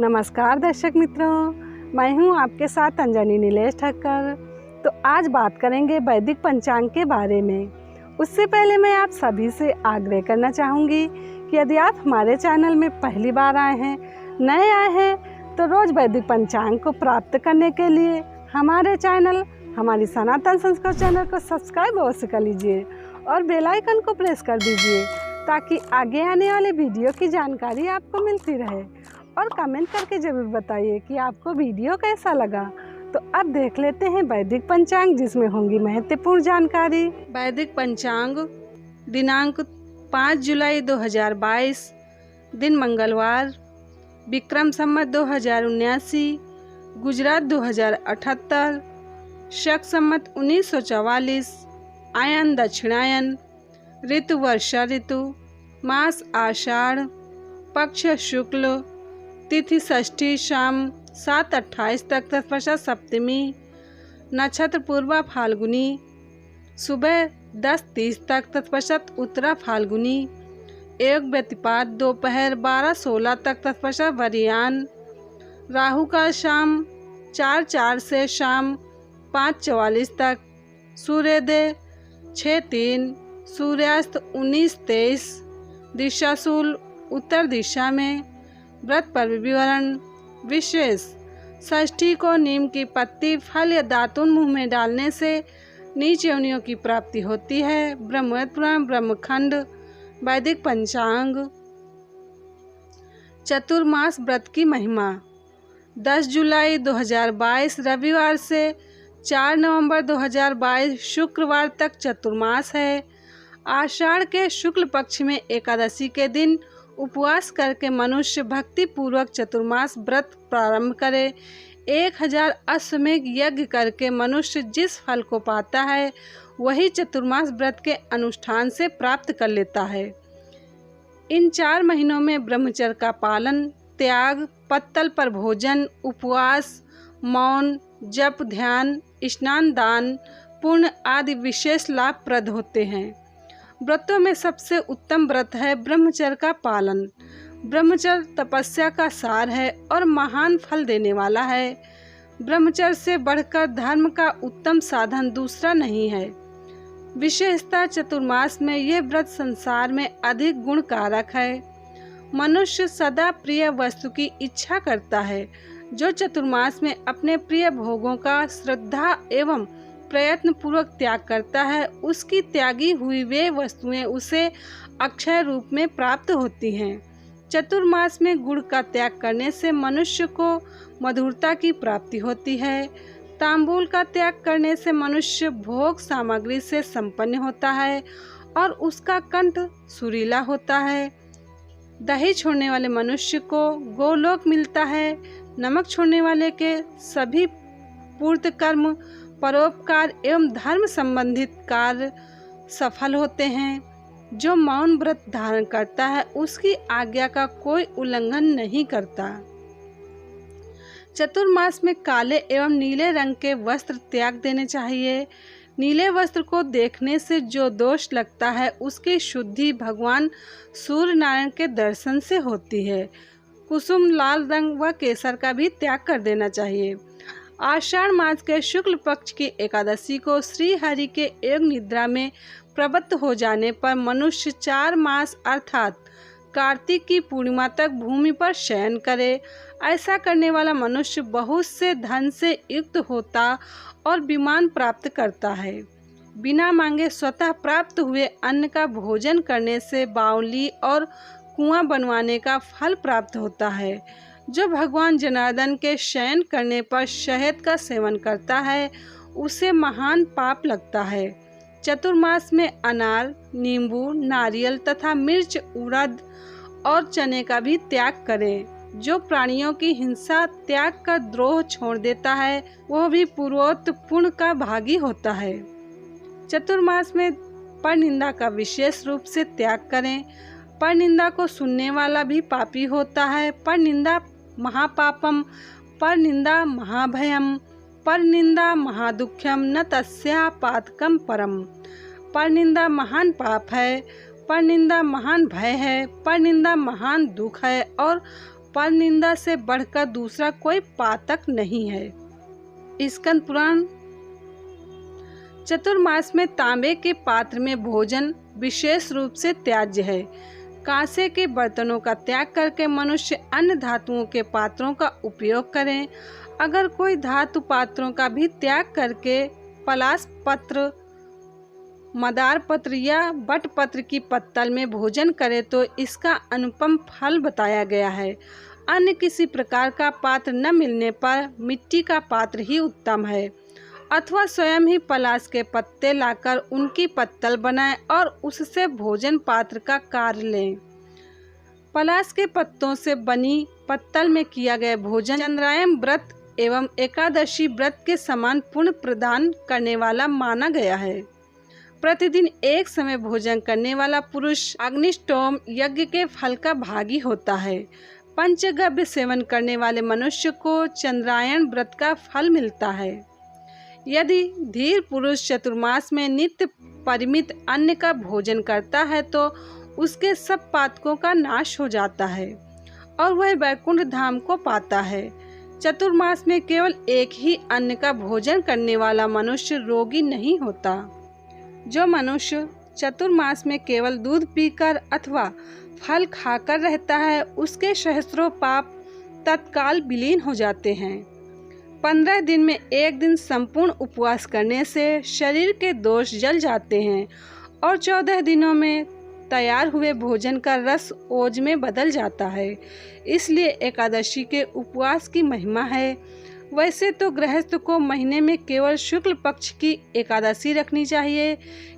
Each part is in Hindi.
नमस्कार दर्शक मित्रों, मैं हूं आपके साथ अंजनी नीलेश ठक्कर। तो आज बात करेंगे वैदिक पंचांग के बारे में। उससे पहले मैं आप सभी से आग्रह करना चाहूँगी कि यदि आप हमारे चैनल में पहली बार आए हैं, नए आए हैं, तो रोज़ वैदिक पंचांग को प्राप्त करने के लिए हमारे चैनल, हमारी सनातन संस्कार चैनल को सब्सक्राइब अवश्य कर लीजिए और बेल आइकन को प्रेस कर दीजिए ताकि आगे आने वाले वीडियो की जानकारी आपको मिलती रहे। और कमेंट करके ज़रूर बताइए कि आपको वीडियो कैसा लगा। तो अब देख लेते हैं वैदिक पंचांग, जिसमें होंगी महत्वपूर्ण जानकारी। वैदिक पंचांग दिनांक 5 जुलाई 2022, दिन मंगलवार, विक्रम संवत 2079, गुजरात 2078, शक संवत 1944, आयन दक्षिणायन, ऋतु वर्षा ऋतु, मास आषाढ़, पक्ष शुक्ल, तिथि षष्ठी शाम 7:28 तक, तत्पश्चात सप्तमी, नक्षत्र पूर्वा फाल्गुनी, सुबह 10:30 तक, तत्पश्चात उत्तरा फाल्गुनी, योग व्यतिपात दोपहर 12:16 तक, तत्पश्चात वरियान, राहु काल शाम 4:04 से शाम 5:44 तक, सूर्योदय 6:03, सूर्यास्त 19:23, दिशाशूल उत्तर दिशा में। व्रत पर विवरण विशेष: षष्ठी को नीम की पत्ती, फल या दातुन मुंह में डालने से नीच योनियों की प्राप्ति होती है। ब्रह्मवेद पुराण ब्रह्मखंड। वैदिक पंचांग। चतुर्मास व्रत की महिमा। 10 जुलाई 2022 रविवार से 4 नवंबर 2022 शुक्रवार तक चतुर्मास है। आषाढ़ के शुक्ल पक्ष में एकादशी के दिन उपवास करके मनुष्य भक्ति पूर्वक चतुर्मास व्रत प्रारंभ करे। 1000 अश्वमेध यज्ञ करके मनुष्य जिस फल को पाता है वही चतुर्मास व्रत के अनुष्ठान से प्राप्त कर लेता है। इन 4 महीनों में ब्रह्मचर्य का पालन, त्याग, पत्तल पर भोजन, उपवास, मौन, जप, ध्यान, स्नान, दान, पुण्य आदि विशेष लाभप्रद होते हैं। व्रतों में सबसे उत्तम व्रत है ब्रह्मचर्य का पालन। ब्रह्मचर्य तपस्या का सार है और महान फल देने वाला है। ब्रह्मचर्य से बढ़कर धर्म का उत्तम साधन दूसरा नहीं है। विशेषता चतुर्मास में यह व्रत संसार में अधिक गुणकारक है। मनुष्य सदा प्रिय वस्तु की इच्छा करता है। जो चतुर्मास में अपने प्रिय भोगों का श्रद्धा एवं प्रयत्न पूर्वक त्याग करता है, उसकी त्यागी हुई वे वस्तुएं उसे अक्षय रूप में प्राप्त होती हैं। चतुर्मास में गुड़ का त्याग करने से मनुष्य को मधुरता की प्राप्ति होती है। तांबूल का त्याग करने से मनुष्य भोग सामग्री से संपन्न होता है और उसका कंठ सुरीला होता है। दही छोड़ने वाले मनुष्य को गोलोक मिलता है। नमक छोड़ने वाले के सभी पूर्त कर्म, परोपकार एवं धर्म संबंधित कार्य सफल होते हैं। जो मौन व्रत धारण करता है उसकी आज्ञा का कोई उल्लंघन नहीं करता। चतुर्मास में काले एवं नीले रंग के वस्त्र त्याग देने चाहिए। नीले वस्त्र को देखने से जो दोष लगता है उसकी शुद्धि भगवान सूर्य नारायण के दर्शन से होती है। कुसुम, लाल रंग व केसर का भी त्याग कर देना चाहिए। आषाढ़ मास के शुक्ल पक्ष की एकादशी को श्री हरि के योग निद्रा में प्रवृत्त हो जाने पर मनुष्य 4 मास अर्थात कार्तिक की पूर्णिमा तक भूमि पर शयन करे। ऐसा करने वाला मनुष्य बहुत से धन से युक्त होता और विमान प्राप्त करता है। बिना मांगे स्वतः प्राप्त हुए अन्न का भोजन करने से बावली और कुआं बनवाने का फल प्राप्त होता है। जो भगवान जनार्दन के शयन करने पर शहद का सेवन करता है उसे महान पाप लगता है। चतुर्मास में अनार, नींबू, नारियल तथा मिर्च, उड़द और चने का भी त्याग करें। जो प्राणियों की हिंसा त्याग कर द्रोह छोड़ देता है वह भी पूर्वोक्त पुण्य का भागी होता है। चतुर्मास में परनिंदा का विशेष रूप से त्याग करें। परनिंदा को सुनने वाला भी पापी होता है। परनिंदा महापापम, परनिंदा महाभयम, परनिंदा महादुख्यम, न तस्या पातकम परम। परनिंदा महान पाप है, परनिंदा महान भय है, परनिंदा महान दुख है और पर निंदा से बढ़कर दूसरा कोई पातक नहीं है। स्कंद पुराण। चतुर्मास में तांबे के पात्र में भोजन विशेष रूप से त्याज्य है। कांसे के बर्तनों का त्याग करके मनुष्य अन्य धातुओं के पात्रों का उपयोग करें। अगर कोई धातु पात्रों का भी त्याग करके पलाश पत्र, मदार पत्र या बट पत्र की पत्तल में भोजन करे तो इसका अनुपम फल बताया गया है। अन्य किसी प्रकार का पात्र न मिलने पर मिट्टी का पात्र ही उत्तम है, अथवा स्वयं ही पलाश के पत्ते लाकर उनकी पत्तल बनाएं और उससे भोजन पात्र का कार्य लें। पलाश के पत्तों से बनी पत्तल में किया गया भोजन चंद्रायन व्रत एवं एकादशी व्रत के समान पुण्य प्रदान करने वाला माना गया है। प्रतिदिन एक समय भोजन करने वाला पुरुष अग्निष्टोम यज्ञ के फल का भागी होता है। पंचगव्य सेवन करने वाले मनुष्य को चंद्रायन व्रत का फल मिलता है। यदि धीर पुरुष चतुर्मास में नित्य परिमित अन्न का भोजन करता है तो उसके सब पातकों का नाश हो जाता है और वह वैकुंठ धाम को पाता है। चतुर्मास में केवल एक ही अन्न का भोजन करने वाला मनुष्य रोगी नहीं होता। जो मनुष्य चतुर्मास में केवल दूध पीकर अथवा फल खाकर रहता है उसके सहस्त्रों पाप तत्काल विलीन हो जाते हैं। 15 दिन में एक दिन संपूर्ण उपवास करने से शरीर के दोष जल जाते हैं और 14 दिनों में तैयार हुए भोजन का रस ओज में बदल जाता है। इसलिए एकादशी के उपवास की महिमा है। वैसे तो गृहस्थ को महीने में केवल शुक्ल पक्ष की एकादशी रखनी चाहिए,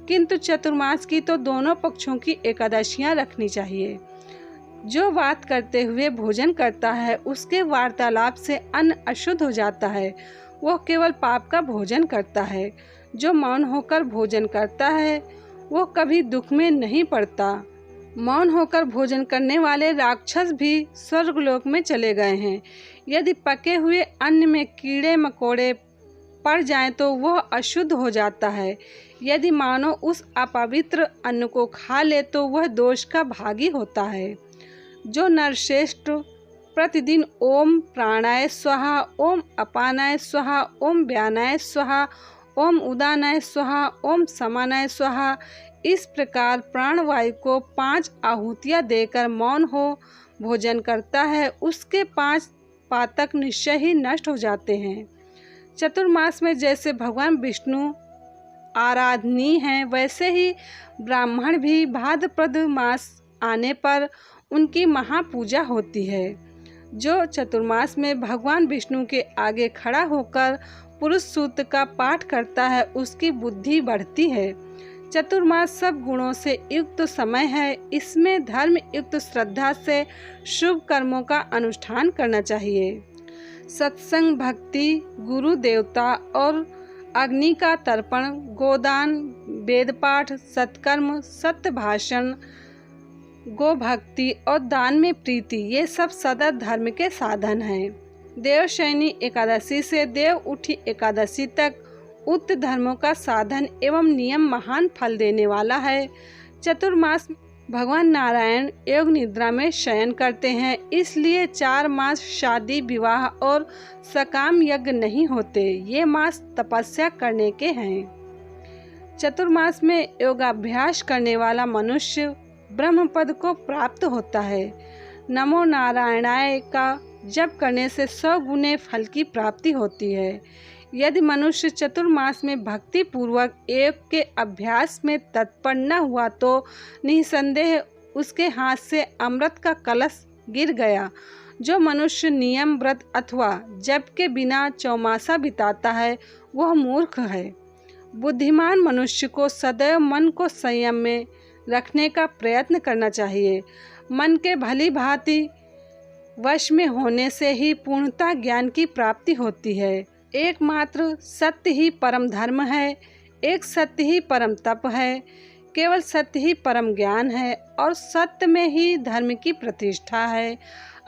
किंतु चतुर्मास की तो दोनों पक्षों की एकादशियां रखनी चाहिए। जो बात करते हुए भोजन करता है उसके वार्तालाप से अन्न अशुद्ध हो जाता है, वह केवल पाप का भोजन करता है। जो मौन होकर भोजन करता है वह कभी दुख में नहीं पड़ता। मौन होकर भोजन करने वाले राक्षस भी स्वर्गलोक में चले गए हैं। यदि पके हुए अन्न में कीड़े मकोड़े पड़ जाएं तो वह अशुद्ध हो जाता है। यदि मानव उस अपवित्र अन्न को खा ले तो वह दोष का भागी होता है। जो नरश्रेष्ठ प्रतिदिन ओम प्राणाय स्वाहा, ओम अपानाय स्वाहा, ओम व्यानाय स्वाहा, ओम उदानाय स्वाहा, ओम समानाय स्वाहा इस प्रकार प्राणवायु को 5 आहुतियाँ देकर मौन हो भोजन करता है उसके 5 पातक निश्चय ही नष्ट हो जाते हैं। चतुर्मास में जैसे भगवान विष्णु आराधनीय हैं वैसे ही ब्राह्मण भी भाद्रपद मास आने पर उनकी महापूजा होती है। जो चतुर्मास में भगवान विष्णु के आगे खड़ा होकर पुरुष सूक्त का पाठ करता है उसकी बुद्धि बढ़ती है। चतुर्मास सब गुणों से युक्त समय है। इसमें धर्म युक्त श्रद्धा से शुभ कर्मों का अनुष्ठान करना चाहिए। सत्संग, भक्ति, गुरु देवता और अग्नि का तर्पण, गोदान, वेद पाठ, सत्कर्म, सत्य भाषण, गो भक्ति और दान में प्रीति ये सब सदा धर्म के साधन हैं। देवशयनी एकादशी से देव उठी एकादशी तक उत्त धर्मों का साधन एवं नियम महान फल देने वाला है। चतुर्मास भगवान नारायण योग निद्रा में शयन करते हैं, इसलिए 4 मास शादी, विवाह और सकाम यज्ञ नहीं होते। ये मास तपस्या करने के हैं। चतुर्मास में योगाभ्यास करने वाला मनुष्य ब्रह्म पद को प्राप्त होता है। नमो नारायणाय का जप करने से 100 गुने फल की प्राप्ति होती है। यदि मनुष्य चतुर्मास में भक्ति पूर्वक योग के अभ्यास में तत्पर न हुआ तो निसंदेह उसके हाथ से अमृत का कलश गिर गया। जो मनुष्य नियम, व्रत अथवा जप के बिना चौमासा बिताता है वह मूर्ख है। बुद्धिमान मनुष्य को सदैव मन को संयम में रखने का प्रयत्न करना चाहिए। मन के भली भांति वश में होने से ही पूर्णता ज्ञान की प्राप्ति होती है। एकमात्र सत्य ही परम धर्म है, एक सत्य ही परम तप है, केवल सत्य ही परम ज्ञान है और सत्य में ही धर्म की प्रतिष्ठा है।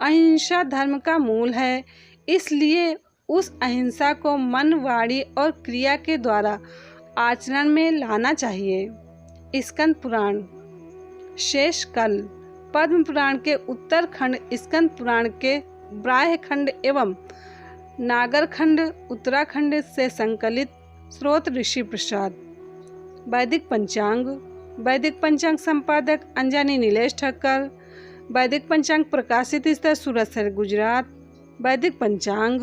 अहिंसा धर्म का मूल है, इसलिए उस अहिंसा को मन, वाणी और क्रिया के द्वारा आचरण में लाना चाहिए। स्कंद पुराण। शेष कल पद्म पुराण के उत्तरखंड, स्कंद पुराण के ब्राह्य खंड एवं नागर खंड उत्तराखंड से संकलित स्रोत ऋषि प्रसाद। वैदिक पंचांग संपादक अंजनी नीलेश ठक्कर। वैदिक पंचांग प्रकाशित स्तर सूरत शहर गुजरात। वैदिक पंचांग।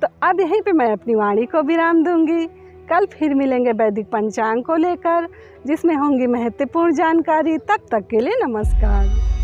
तो अब यहीं पे मैं अपनी वाणी को विराम दूंगी। कल फिर मिलेंगे वैदिक पंचांग को लेकर, जिसमें होंगी महत्वपूर्ण जानकारी। तब तक के लिए नमस्कार।